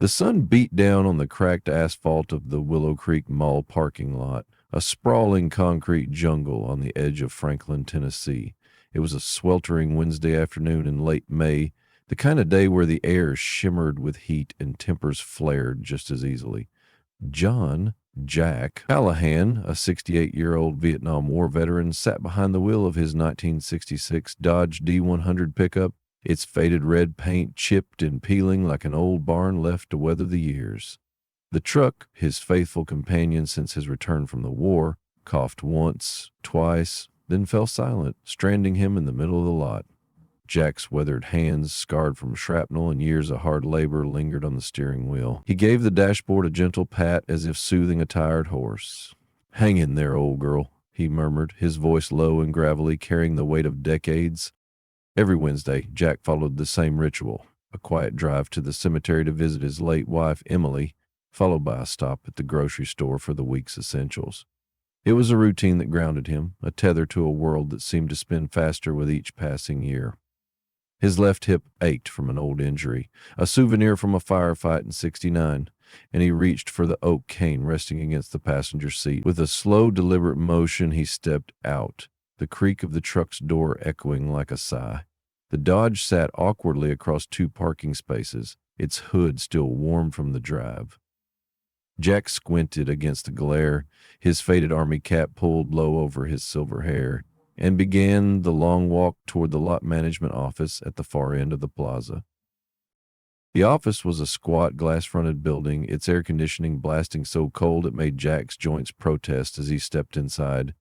The sun beat down on the cracked asphalt of the Willow Creek Mall parking lot, a sprawling concrete jungle on the edge of Franklin, Tennessee. It was a sweltering Wednesday afternoon in late May, the kind of day where the air shimmered with heat and tempers flared just as easily. John, Jack Callahan, a 68-year-old Vietnam War veteran, sat behind the wheel of his 1966 Dodge D100 pickup, its faded red paint chipped and peeling like an old barn left to weather the years. The truck, his faithful companion since his return from the war, coughed once, twice, then fell silent, stranding him in the middle of the lot. Jack's weathered hands, scarred from shrapnel and years of hard labor, lingered on the steering wheel. He gave the dashboard a gentle pat as if soothing a tired horse. "Hang in there, old girl," he murmured, his voice low and gravelly, carrying the weight of decades. Every Wednesday, Jack followed the same ritual, a quiet drive to the cemetery to visit his late wife, Emily, followed by a stop at the grocery store for the week's essentials. It was a routine that grounded him, a tether to a world that seemed to spin faster with each passing year. His left hip ached from an old injury, a souvenir from a firefight in '69, and he reached for the oak cane resting against the passenger seat. With a slow, deliberate motion, he stepped out, the creak of the truck's door echoing like a sigh. The Dodge sat awkwardly across two parking spaces, its hood still warm from the drive. Jack squinted against the glare, his faded army cap pulled low over his silver hair, and began the long walk toward the lot management office at the far end of the plaza. The office was a squat, glass-fronted building, its air conditioning blasting so cold it made Jack's joints protest as he stepped inside.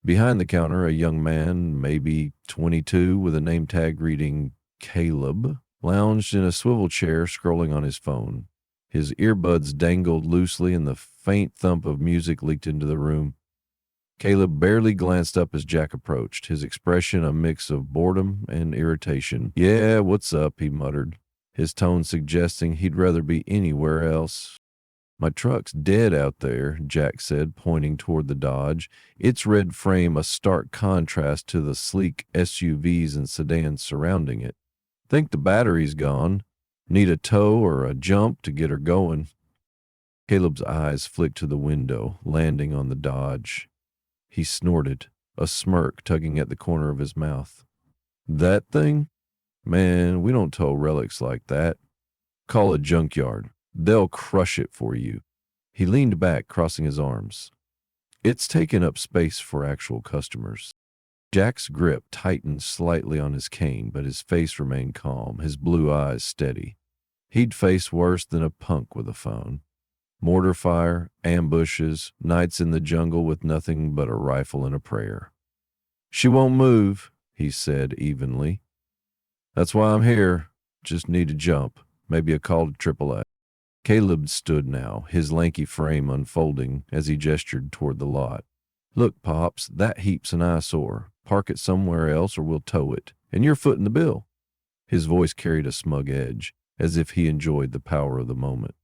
Behind the counter, a young man, maybe 22, with a name tag reading Caleb, lounged in a swivel chair scrolling on his phone. His earbuds dangled loosely and the faint thump of music leaked into the room. Caleb barely glanced up as Jack approached, his expression a mix of boredom and irritation. "Yeah, what's up?" he muttered, his tone suggesting he'd rather be anywhere else. "My truck's dead out there," Jack said, pointing toward the Dodge, its red frame a stark contrast to the sleek SUVs and sedans surrounding it. "Think the battery's gone. Need a tow or a jump to get her going." Caleb's eyes flicked to the window, landing on the Dodge. He snorted, a smirk tugging at the corner of his mouth. "That thing? Man, we don't tow relics like that. Call a junkyard. They'll crush it for you." He leaned back, crossing his arms. "It's taken up space for actual customers." Jack's grip tightened slightly on his cane, but his face remained calm, his blue eyes steady. He'd face worse than a punk with a phone. Mortar fire, ambushes, nights in the jungle with nothing but a rifle and a prayer. "She won't move," he said evenly. "That's why I'm here. Just need a jump, maybe a call to AAA." Caleb stood now, his lanky frame unfolding as he gestured toward the lot. "Look, Pops, that heap's an eyesore. Park it somewhere else or we'll tow it, and you're footing the bill." His voice carried a smug edge, as if he enjoyed the power of the moment.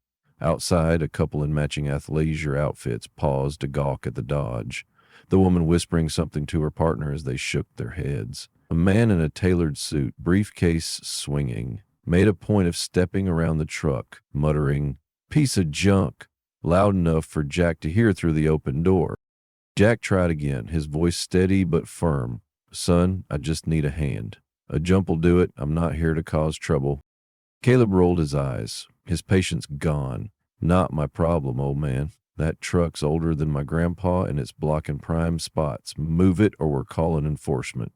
Outside, a couple in matching athleisure outfits paused to gawk at the Dodge, the woman whispering something to her partner as they shook their heads. A man in a tailored suit, briefcase swinging, made a point of stepping around the truck, muttering, "Piece of junk," loud enough for Jack to hear through the open door. Jack tried again, his voice steady but firm. "Son, I just need a hand. A jump'll do it. I'm not here to cause trouble." Caleb rolled his eyes, his patience gone. "Not my problem, old man. That truck's older than my grandpa and it's blocking prime spots. Move it or we're calling enforcement."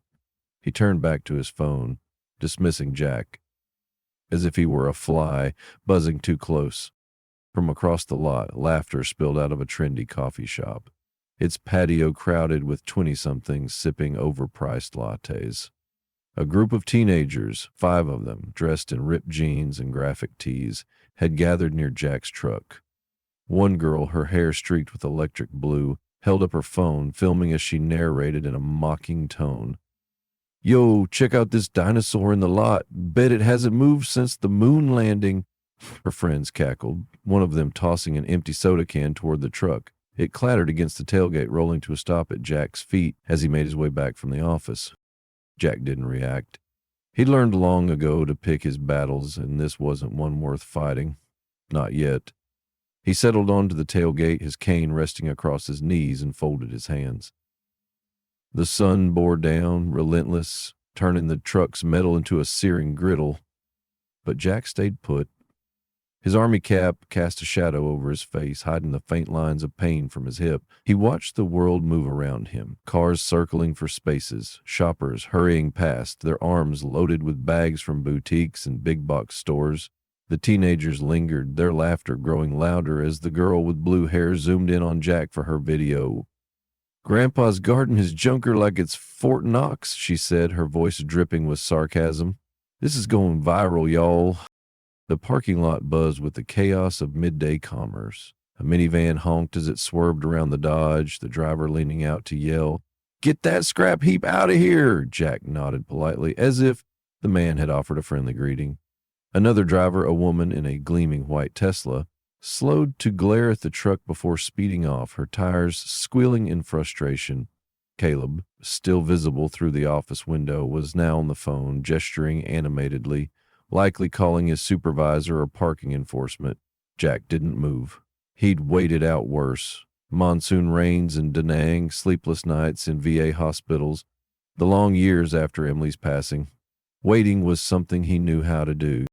He turned back to his phone, dismissing Jack, as if he were a fly buzzing too close. From across the lot, laughter spilled out of a trendy coffee shop, its patio crowded with 20-somethings sipping overpriced lattes. A group of teenagers, 5 of them, dressed in ripped jeans and graphic tees, had gathered near Jack's truck. One girl, her hair streaked with electric blue, held up her phone, filming as she narrated in a mocking tone. "Yo, check out this dinosaur in the lot. Bet it hasn't moved since the moon landing." Her friends cackled, one of them tossing an empty soda can toward the truck. It clattered against the tailgate, rolling to a stop at Jack's feet as he made his way back from the office. Jack didn't react. He'd learned long ago to pick his battles, and this wasn't one worth fighting. Not yet. He settled onto the tailgate, his cane resting across his knees, and folded his hands. The sun bore down, relentless, turning the truck's metal into a searing griddle. But Jack stayed put. His army cap cast a shadow over his face, hiding the faint lines of pain from his hip. He watched the world move around him, cars circling for spaces, shoppers hurrying past, their arms loaded with bags from boutiques and big-box stores. The teenagers lingered, their laughter growing louder as the girl with blue hair zoomed in on Jack for her video. "Grandpa's guarding his junker like it's Fort Knox," she said, her voice dripping with sarcasm. "This is going viral, y'all." The parking lot buzzed with the chaos of midday commerce. A minivan honked as it swerved around the Dodge, the driver leaning out to yell, "Get that scrap heap out of here!" Jack nodded politely, as if the man had offered a friendly greeting. Another driver, a woman in a gleaming white Tesla, slowed to glare at the truck before speeding off, her tires squealing in frustration. Caleb, still visible through the office window, was now on the phone, gesturing animatedly, likely calling his supervisor or parking enforcement. Jack didn't move. He'd waited out worse. Monsoon rains in Da Nang, sleepless nights in VA hospitals, the long years after Emily's passing. Waiting was something he knew how to do.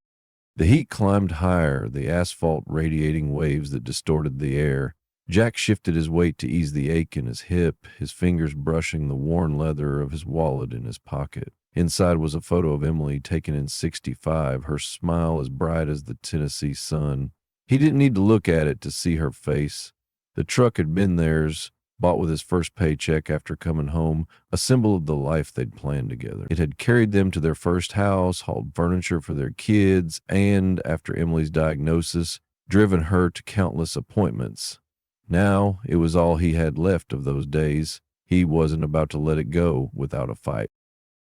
The heat climbed higher, the asphalt radiating waves that distorted the air. Jack shifted his weight to ease the ache in his hip, his fingers brushing the worn leather of his wallet in his pocket. Inside was a photo of Emily taken in '65, her smile as bright as the Tennessee sun. He didn't need to look at it to see her face. The truck had been theirs, bought with his first paycheck after coming home, a symbol of the life they'd planned together. It had carried them to their first house, hauled furniture for their kids, and, after Emily's diagnosis, driven her to countless appointments. Now, it was all he had left of those days. He wasn't about to let it go without a fight.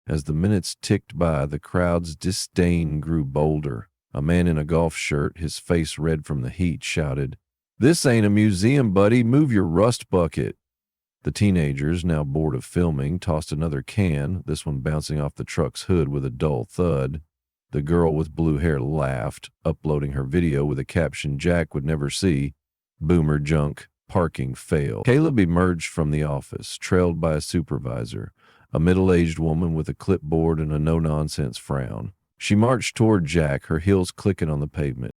As the minutes ticked by, the crowd's disdain grew bolder. A man in a golf shirt, his face red from the heat, shouted, "This ain't a museum, buddy. Move your rust bucket." The teenagers, now bored of filming, tossed another can, this one bouncing off the truck's hood with a dull thud. The girl with blue hair laughed, uploading her video with a caption Jack would never see, "Boomer junk, parking fail." Caleb emerged from the office, trailed by a supervisor, a middle-aged woman with a clipboard and a no-nonsense frown. She marched toward Jack, her heels clicking on the pavement.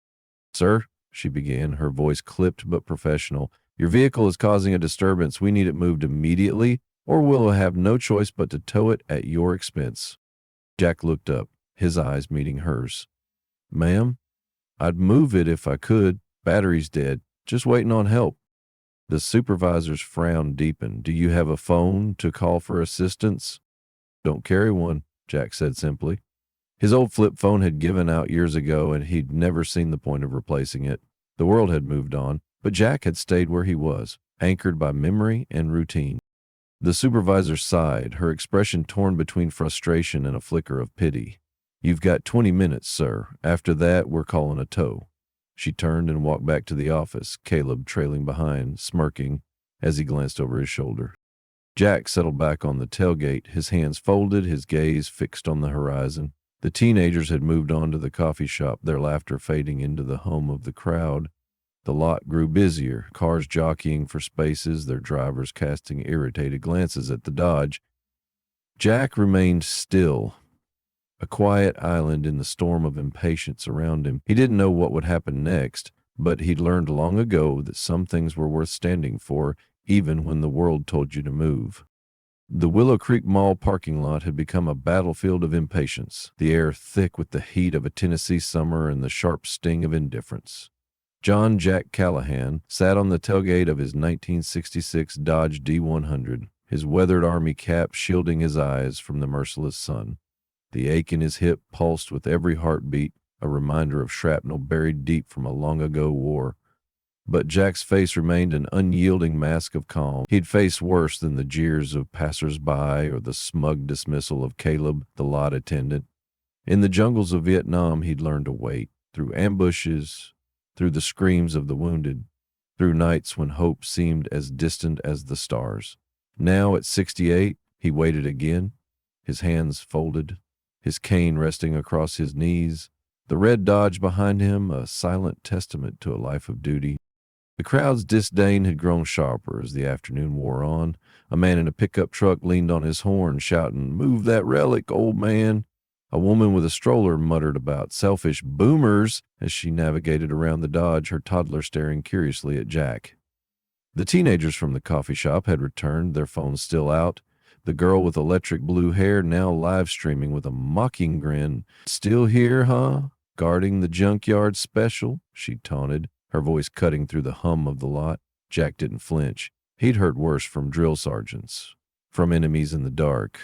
"Sir," she began, her voice clipped but professional, "your vehicle is causing a disturbance. We need it moved immediately, or we'll have no choice but to tow it at your expense." Jack looked up, his eyes meeting hers. "Ma'am, I'd move it if I could. Battery's dead. Just waiting on help." The supervisor's frown deepened. "Do you have a phone to call for assistance?" "Don't carry one," Jack said simply. His old flip phone had given out years ago, and he'd never seen the point of replacing it. The world had moved on, but Jack had stayed where he was, anchored by memory and routine. The supervisor sighed, her expression torn between frustration and a flicker of pity. "You've got 20 minutes, sir. After that, we're calling a tow." She turned and walked back to the office, Caleb trailing behind, smirking as he glanced over his shoulder. Jack settled back on the tailgate, his hands folded, his gaze fixed on the horizon. The teenagers had moved on to the coffee shop, their laughter fading into the hum of the crowd. The lot grew busier, cars jockeying for spaces, their drivers casting irritated glances at the Dodge. Jack remained still, a quiet island in the storm of impatience around him. He didn't know what would happen next, but he'd learned long ago that some things were worth standing for, even when the world told you to move. The Willow Creek Mall parking lot had become a battlefield of impatience, the air thick with the heat of a Tennessee summer and the sharp sting of indifference. John Jack Callahan sat on the tailgate of his 1966 Dodge D100, his weathered army cap shielding his eyes from the merciless sun. The ache in his hip pulsed with every heartbeat, a reminder of shrapnel buried deep from a long-ago war. But Jack's face remained an unyielding mask of calm. He'd faced worse than the jeers of passers-by or the smug dismissal of Caleb, the lot attendant. In the jungles of Vietnam, he'd learned to wait, through ambushes, through the screams of the wounded, through nights when hope seemed as distant as the stars. Now, at 68, he waited again, his hands folded, his cane resting across his knees, The red Dodge behind him, a silent testament to a life of duty. The crowd's disdain had grown sharper as the afternoon wore on. A man in a pickup truck leaned on his horn, shouting, "Move that relic, old man." A woman with a stroller muttered about selfish boomers as she navigated around the Dodge, her toddler staring curiously at Jack. The teenagers from the coffee shop had returned, their phones still out. The girl with electric blue hair now live streaming with a mocking grin. "Still here, huh? Guarding the junkyard special?" she taunted, her voice cutting through the hum of the lot. Jack didn't flinch. He'd heard worse from drill sergeants, from enemies in the dark.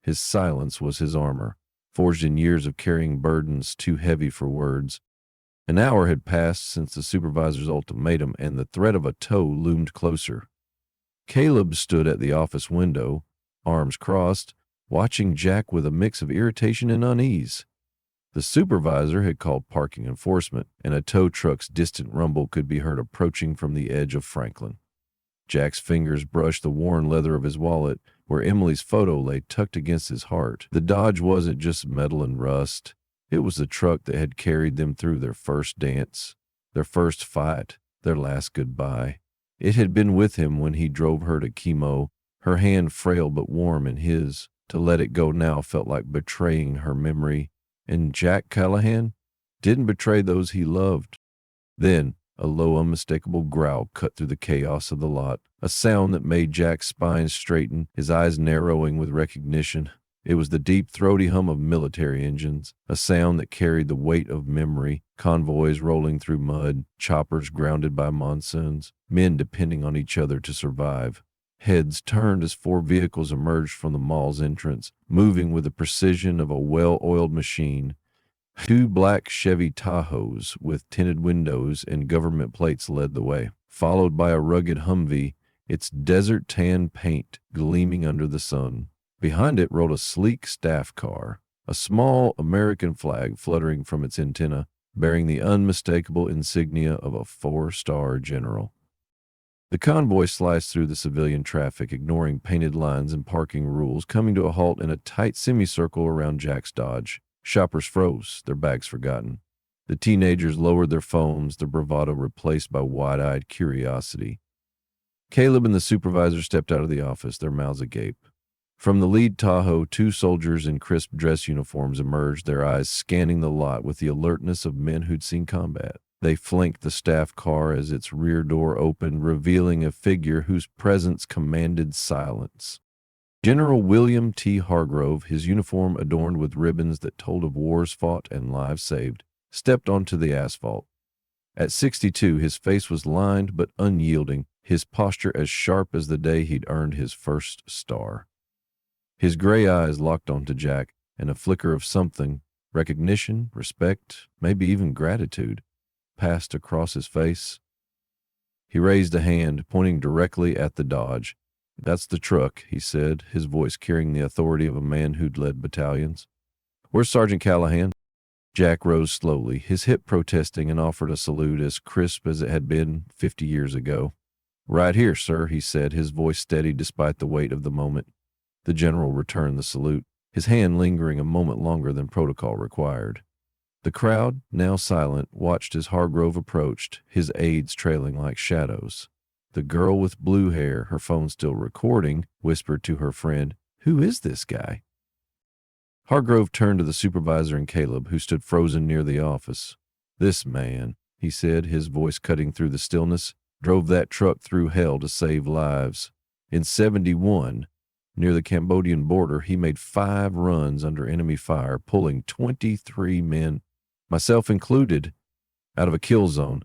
His silence was his armor, forged in years of carrying burdens too heavy for words. An hour had passed since the supervisor's ultimatum, and the threat of a tow loomed closer. Caleb stood at the office window, arms crossed, watching Jack with a mix of irritation and unease. The supervisor had called parking enforcement, and a tow truck's distant rumble could be heard approaching from the edge of Franklin. Jack's fingers brushed the worn leather of his wallet, where Emily's photo lay tucked against his heart. The Dodge wasn't just metal and rust. It was the truck that had carried them through their first dance, their first fight, their last goodbye. It had been with him when he drove her to chemo, her hand frail but warm in his. To let it go now felt like betraying her memory. And Jack Callahan didn't betray those he loved. Then a low, unmistakable growl cut through the chaos of the lot, a sound that made Jack's spine straighten, his eyes narrowing with recognition. It was the deep, throaty hum of military engines, a sound that carried the weight of memory, convoys rolling through mud, choppers grounded by monsoons, men depending on each other to survive. Heads turned as 4 vehicles emerged from the mall's entrance, moving with the precision of a well-oiled machine. 2 black Chevy Tahoes with tinted windows and government plates led the way, followed by a rugged Humvee, its desert tan paint gleaming under the sun. Behind it rolled a sleek staff car, a small American flag fluttering from its antenna, bearing the unmistakable insignia of a 4-star general. The convoy sliced through the civilian traffic, ignoring painted lines and parking rules, coming to a halt in a tight semicircle around Jack's Dodge. Shoppers froze, their bags forgotten. The teenagers lowered their phones, their bravado replaced by wide-eyed curiosity. Caleb and the supervisor stepped out of the office, their mouths agape. From the lead Tahoe, 2 soldiers in crisp dress uniforms emerged, their eyes scanning the lot with the alertness of men who'd seen combat. They flanked the staff car as its rear door opened, revealing a figure whose presence commanded silence. General William T. Hargrove, his uniform adorned with ribbons that told of wars fought and lives saved, stepped onto the asphalt. At 62, his face was lined but unyielding, his posture as sharp as the day he'd earned his first star. His gray eyes locked onto Jack, and a flicker of something, recognition, respect, maybe even gratitude, passed across his face. He raised a hand, pointing directly at the Dodge. "That's the truck," he said, his voice carrying the authority of a man who'd led battalions. "Where's Sergeant Callahan?" Jack rose slowly, his hip protesting, and offered a salute as crisp as it had been 50 years ago. "Right here, sir," he said, his voice steady despite the weight of the moment. The general returned the salute, his hand lingering a moment longer than protocol required. The crowd, now silent, watched as Hargrove approached, his aides trailing like shadows. The girl with blue hair, her phone still recording, whispered to her friend, "Who is this guy?" Hargrove turned to the supervisor and Caleb, who stood frozen near the office. "This man," he said, his voice cutting through the stillness, "drove that truck through hell to save lives. In 71, near the Cambodian border, he made 5 runs under enemy fire, pulling 23 men, myself included, out of a kill zone."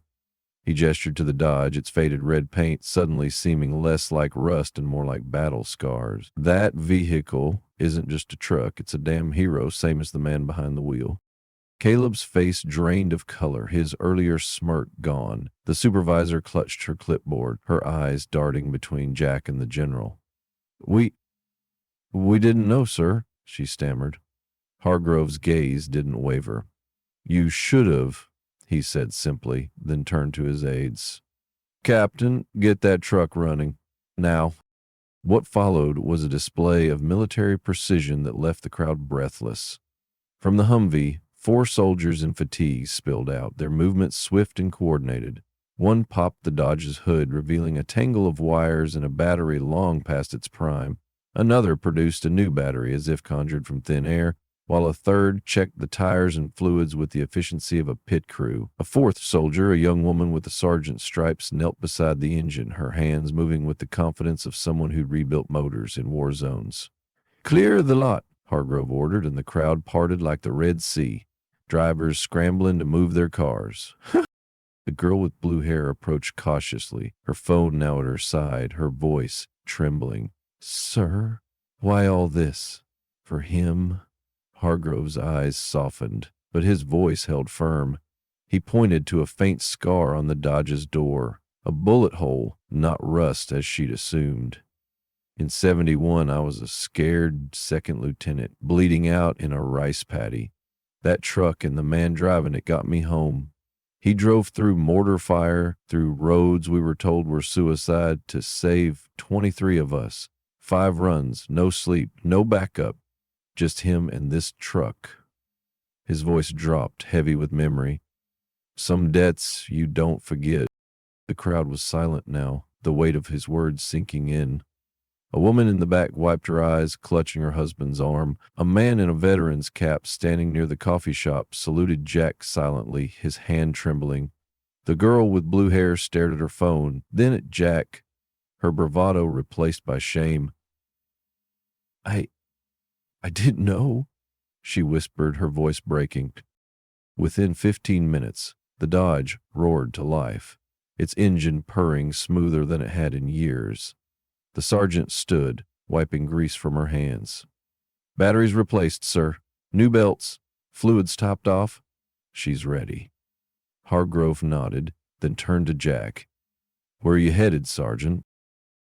He gestured to the Dodge, its faded red paint suddenly seeming less like rust and more like battle scars. "That vehicle isn't just a truck, it's a damn hero, same as the man behind the wheel." Caleb's face drained of color, his earlier smirk gone. The supervisor clutched her clipboard, her eyes darting between Jack and the general. We didn't know, sir," she stammered. Hargrove's gaze didn't waver. "You should have," he said simply, then turned to his aides. "Captain, get that truck running. Now." What followed was a display of military precision that left the crowd breathless. From the Humvee, 4 soldiers in fatigues spilled out, their movements swift and coordinated. One popped the Dodge's hood, revealing a tangle of wires and a battery long past its prime. Another produced a new battery as if conjured from thin air, while a third checked the tires and fluids with the efficiency of a pit crew. A fourth soldier, a young woman with the sergeant's stripes, knelt beside the engine, her hands moving with the confidence of someone who'd rebuilt motors in war zones. "Clear the lot," Hargrove ordered, and the crowd parted like the Red Sea, drivers scrambling to move their cars. The girl with blue hair approached cautiously, her phone now at her side, her voice trembling. "Sir, why all this? For him?" Hargrove's eyes softened, but his voice held firm. He pointed to a faint scar on the Dodge's door, a bullet hole, not rust as she'd assumed. "In 71, I was a scared second lieutenant, bleeding out in a rice paddy. That truck and the man driving it got me home. He drove through mortar fire, through roads we were told were suicide, to save 23 of us. 5 runs, no sleep, no backup. Just him and this truck." His voice dropped, heavy with memory. "Some debts you don't forget." The crowd was silent now, the weight of his words sinking in. A woman in the back wiped her eyes, clutching her husband's arm. A man in a veteran's cap, standing near the coffee shop, saluted Jack silently, his hand trembling. The girl with blue hair stared at her phone, then at Jack, her bravado replaced by shame. I didn't know," she whispered, her voice breaking. Within 15 minutes, the Dodge roared to life, its engine purring smoother than it had in years. The sergeant stood, wiping grease from her hands. "Batteries replaced, sir. New belts. Fluids topped off. She's ready." Hargrove nodded, then turned to Jack. "Where are you headed, Sergeant?"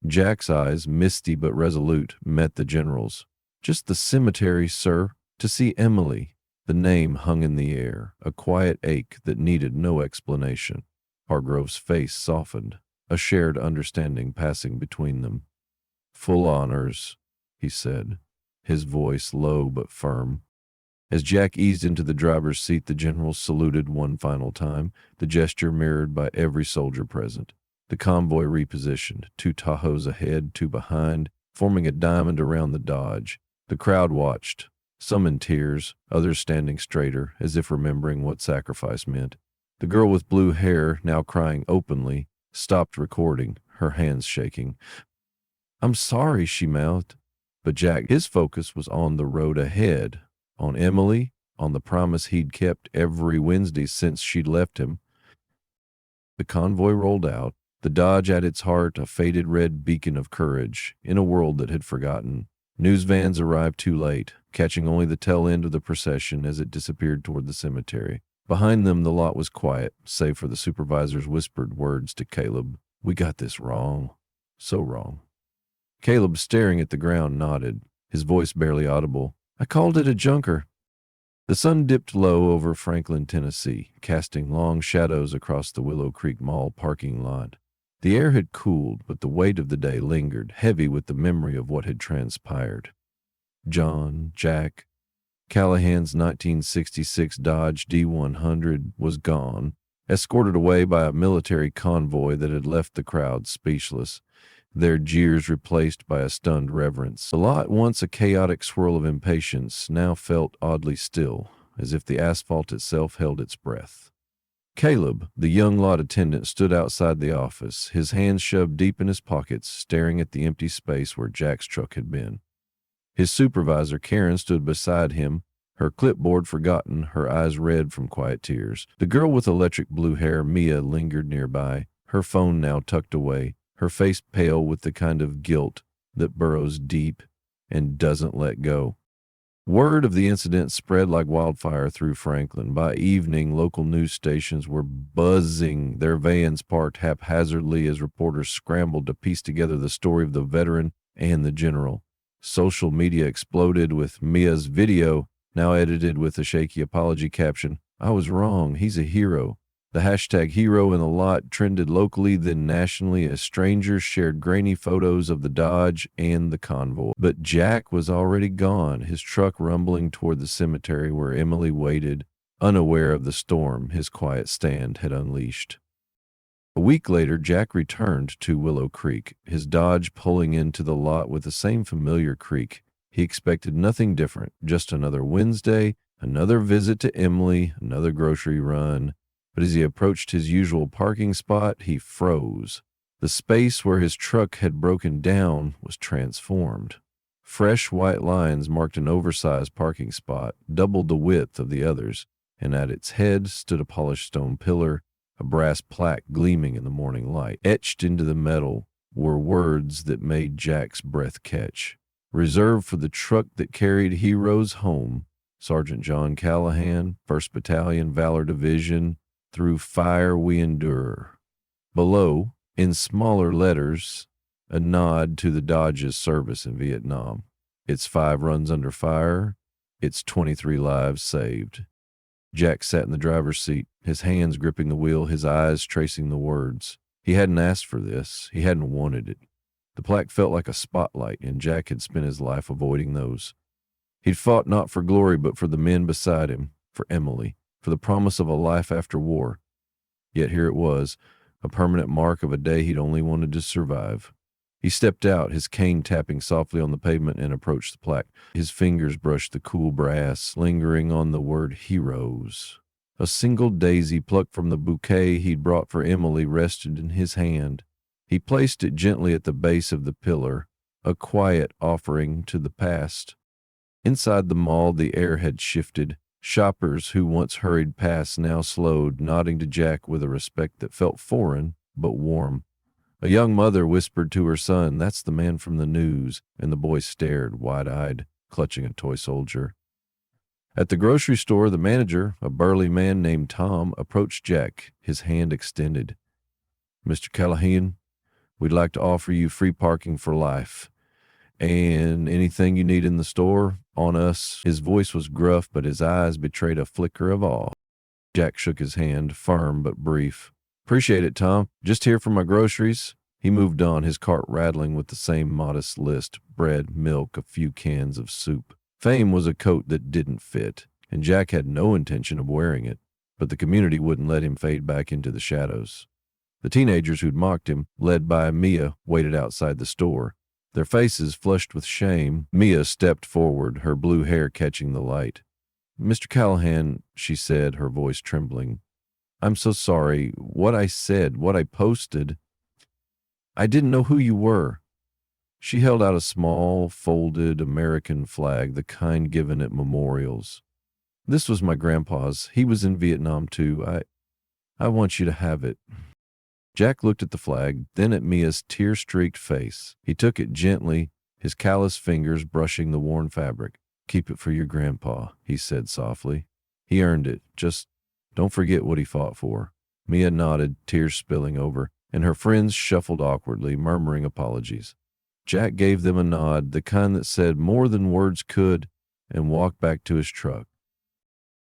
Jack's eyes, misty but resolute, met the general's. "Just the cemetery, sir, to see Emily." The name hung in the air, a quiet ache that needed no explanation. Hargrove's face softened, a shared understanding passing between them. "Full honors," he said, his voice low but firm. As Jack eased into the driver's seat, the general saluted one final time, the gesture mirrored by every soldier present. The convoy repositioned, 2 Tahoes ahead, 2 behind, forming a diamond around the Dodge. The crowd watched, some in tears, others standing straighter, as if remembering what sacrifice meant. The girl with blue hair, now crying openly, stopped recording, her hands shaking. "I'm sorry," she mouthed. But Jack, his focus was on the road ahead, on Emily, on the promise he'd kept every Wednesday since she'd left him. The convoy rolled out, the Dodge at its heart a faded red beacon of courage, in a world that had forgotten. News vans arrived too late, catching only the tail end of the procession as it disappeared toward the cemetery. Behind them, the lot was quiet, save for the supervisor's whispered words to Caleb. "We got this wrong. So wrong." Caleb, staring at the ground, nodded, his voice barely audible. "I called it a junker." The sun dipped low over Franklin, Tennessee, casting long shadows across the Willow Creek Mall parking lot. The air had cooled, but the weight of the day lingered, heavy with the memory of what had transpired. John, Jack, Callahan's 1966 Dodge D100 was gone, escorted away by a military convoy that had left the crowd speechless, their jeers replaced by a stunned reverence. The lot, once a chaotic swirl of impatience, now felt oddly still, as if the asphalt itself held its breath. Caleb, the young lot attendant, stood outside the office, his hands shoved deep in his pockets, staring at the empty space where Jack's truck had been. His supervisor, Karen, stood beside him, her clipboard forgotten, her eyes red from quiet tears. The girl with electric blue hair, Mia, lingered nearby, her phone now tucked away, her face pale with the kind of guilt that burrows deep and doesn't let go. Word of the incident spread like wildfire through Franklin. By evening, local news stations were buzzing, their vans parked haphazardly as reporters scrambled to piece together the story of the veteran and the general. Social media exploded with Mia's video, now edited with a shaky apology caption, "I was wrong, he's a hero." The hashtag hero in the lot trended locally, then nationally, as strangers shared grainy photos of the Dodge and the convoy. But Jack was already gone, his truck rumbling toward the cemetery where Emily waited, unaware of the storm his quiet stand had unleashed. A week later, Jack returned to Willow Creek, his Dodge pulling into the lot with the same familiar creak. He expected nothing different, just another Wednesday, another visit to Emily, another grocery run. But as he approached his usual parking spot, he froze. The space where his truck had broken down was transformed. Fresh white lines marked an oversized parking spot, doubled the width of the others, and at its head stood a polished stone pillar, a brass plaque gleaming in the morning light. Etched into the metal were words that made Jack's breath catch. Reserved for the truck that carried heroes home, Sergeant John Callahan, 1st Battalion, Valor Division, through fire we endure. Below, in smaller letters, a nod to the Dodge's service in Vietnam. Its 5 runs under fire, its 23 lives saved. Jack sat in the driver's seat, his hands gripping the wheel, his eyes tracing the words. He hadn't asked for this. He hadn't wanted it. The plaque felt like a spotlight, and Jack had spent his life avoiding those. He'd fought not for glory, but for the men beside him, for Emily, for the promise of a life after war. Yet here it was, a permanent mark of a day he'd only wanted to survive. He stepped out, his cane tapping softly on the pavement, and approached the plaque. His fingers brushed the cool brass, lingering on the word heroes. A single daisy plucked from the bouquet he'd brought for Emily rested in his hand. He placed it gently at the base of the pillar, a quiet offering to the past. Inside the mall, the air had shifted. Shoppers who once hurried past now slowed, nodding to Jack with a respect that felt foreign but warm. A young mother whispered to her son, "That's the man from the news," and the boy stared, wide-eyed, clutching a toy soldier. At the grocery store, the manager, a burly man named Tom, approached Jack, his hand extended. "Mr. Callahan, we'd like to offer you free parking for life. And anything you need in the store, on us." His voice was gruff, but his eyes betrayed a flicker of awe. Jack shook his hand, firm but brief. "Appreciate it, Tom. Just here for my groceries." He moved on, his cart rattling with the same modest list: bread, milk, a few cans of soup. Fame was a coat that didn't fit, and Jack had no intention of wearing it, but the community wouldn't let him fade back into the shadows. The teenagers who'd mocked him, led by Mia, waited outside the store. Their faces flushed with shame. Mia stepped forward, her blue hair catching the light. "Mr. Callahan," she said, her voice trembling, "I'm so sorry. What I said, what I posted, I didn't know who you were." She held out a small, folded American flag, the kind given at memorials. "This was my grandpa's. He was in Vietnam, too. I want you to have it." Jack looked at the flag, then at Mia's tear-streaked face. He took it gently, his callous fingers brushing the worn fabric. "Keep it for your grandpa," he said softly. "He earned it. Just don't forget what he fought for." Mia nodded, tears spilling over, and her friends shuffled awkwardly, murmuring apologies. Jack gave them a nod, the kind that said more than words could, and walked back to his truck.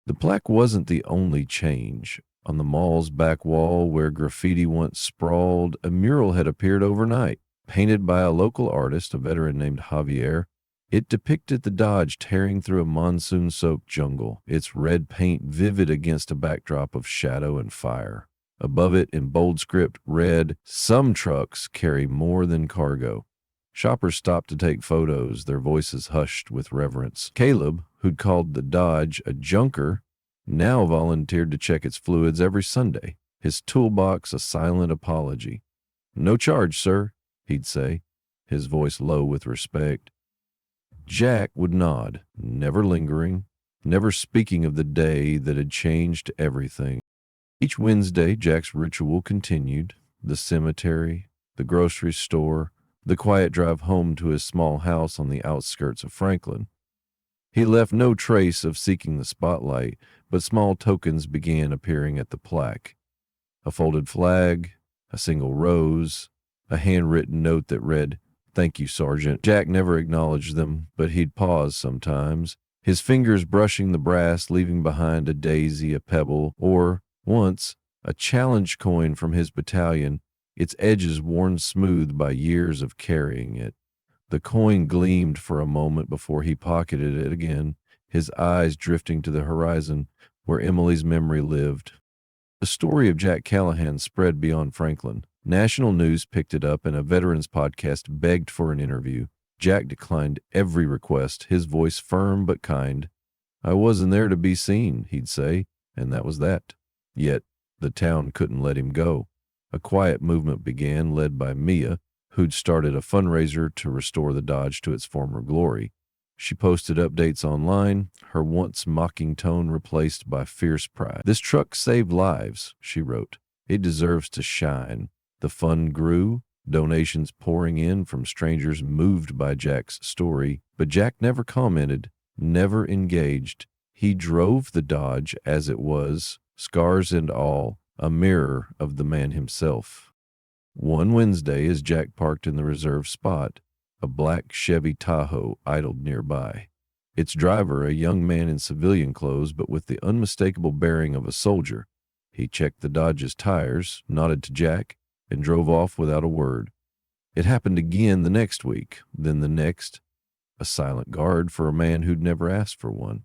The plaque wasn't the only change. On the mall's back wall, where graffiti once sprawled, a mural had appeared overnight. Painted by a local artist, a veteran named Javier, it depicted the Dodge tearing through a monsoon-soaked jungle, its red paint vivid against a backdrop of shadow and fire. Above it, in bold script, read, "Some trucks carry more than cargo." Shoppers stopped to take photos, their voices hushed with reverence. Caleb, who'd called the Dodge a junker, now volunteered to check its fluids every Sunday, his toolbox a silent apology. "No charge, sir," he'd say, his voice low with respect. Jack would nod, never lingering, never speaking of the day that had changed everything. Each Wednesday, Jack's ritual continued: the cemetery, the grocery store, the quiet drive home to his small house on the outskirts of Franklin. He left no trace of seeking the spotlight, but small tokens began appearing at the plaque. A folded flag, a single rose, a handwritten note that read, "Thank you, Sergeant." Jack never acknowledged them, but he'd pause sometimes, his fingers brushing the brass, leaving behind a daisy, a pebble, or, once, a challenge coin from his battalion, its edges worn smooth by years of carrying it. The coin gleamed for a moment before he pocketed it again, his eyes drifting to the horizon. where Emily's memory lived. The story of Jack Callahan spread beyond Franklin. National news picked it up, and a veterans podcast begged for an interview. Jack declined every request, his voice firm but kind. "I wasn't there to be seen," he'd say, and that was that. Yet, the town couldn't let him go. A quiet movement began, led by Mia, who'd started a fundraiser to restore the Dodge to its former glory. She posted updates online, her once mocking tone replaced by fierce pride. "This truck saved lives," she wrote. "It deserves to shine." The fund grew, donations pouring in from strangers moved by Jack's story, but Jack never commented, never engaged. He drove the Dodge as it was, scars and all, a mirror of the man himself. One Wednesday, as Jack parked in the reserved spot, a black Chevy Tahoe idled nearby. Its driver, a young man in civilian clothes but with the unmistakable bearing of a soldier. He checked the Dodge's tires, nodded to Jack, and drove off without a word. It happened again the next week, then the next. A silent guard for a man who'd never asked for one.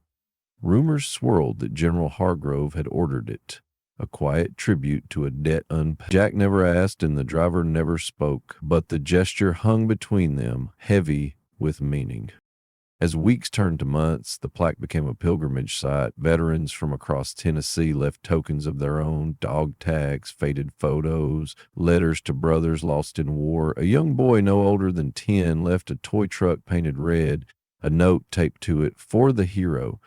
Rumors swirled that General Hargrove had ordered it. A quiet tribute to a debt unpaid. Jack never asked and the driver never spoke, but the gesture hung between them, heavy with meaning. As weeks turned to months, the plaque became a pilgrimage site. Veterans from across Tennessee left tokens of their own, dog tags, faded photos, letters to brothers lost in war. A young boy no older than 10 left a toy truck painted red, a note taped to it, "For the hero."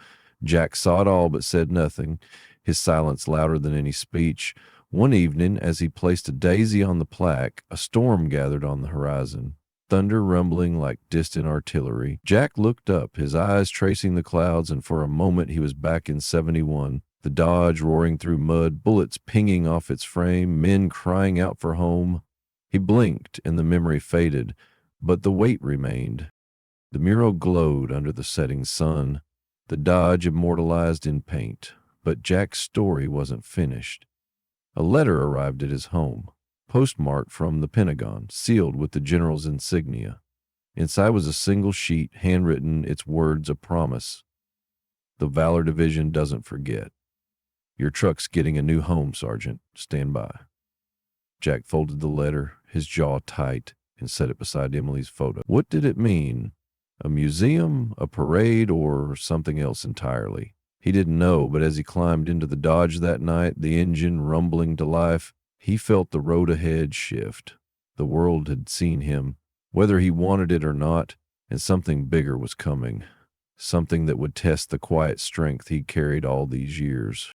Jack saw it all but said nothing, his silence louder than any speech. One evening, as he placed a daisy on the plaque, a storm gathered on the horizon. Thunder rumbling like distant artillery. Jack looked up, his eyes tracing the clouds, and for a moment he was back in 71. The Dodge roaring through mud, bullets pinging off its frame, men crying out for home. He blinked, and the memory faded, but the weight remained. The mural glowed under the setting sun, the Dodge immortalized in paint. But Jack's story wasn't finished. A letter arrived at his home, postmarked from the Pentagon, sealed with the general's insignia. Inside was a single sheet, handwritten, its words a promise. "The Valor Division doesn't forget. Your truck's getting a new home, Sergeant. Stand by." Jack folded the letter, his jaw tight, and set it beside Emily's photo. What did it mean? A museum, a parade, or something else entirely? He didn't know, but as he climbed into the Dodge that night, the engine rumbling to life, he felt the road ahead shift. The world had seen him, whether he wanted it or not, and something bigger was coming. Something that would test the quiet strength he'd carried all these years.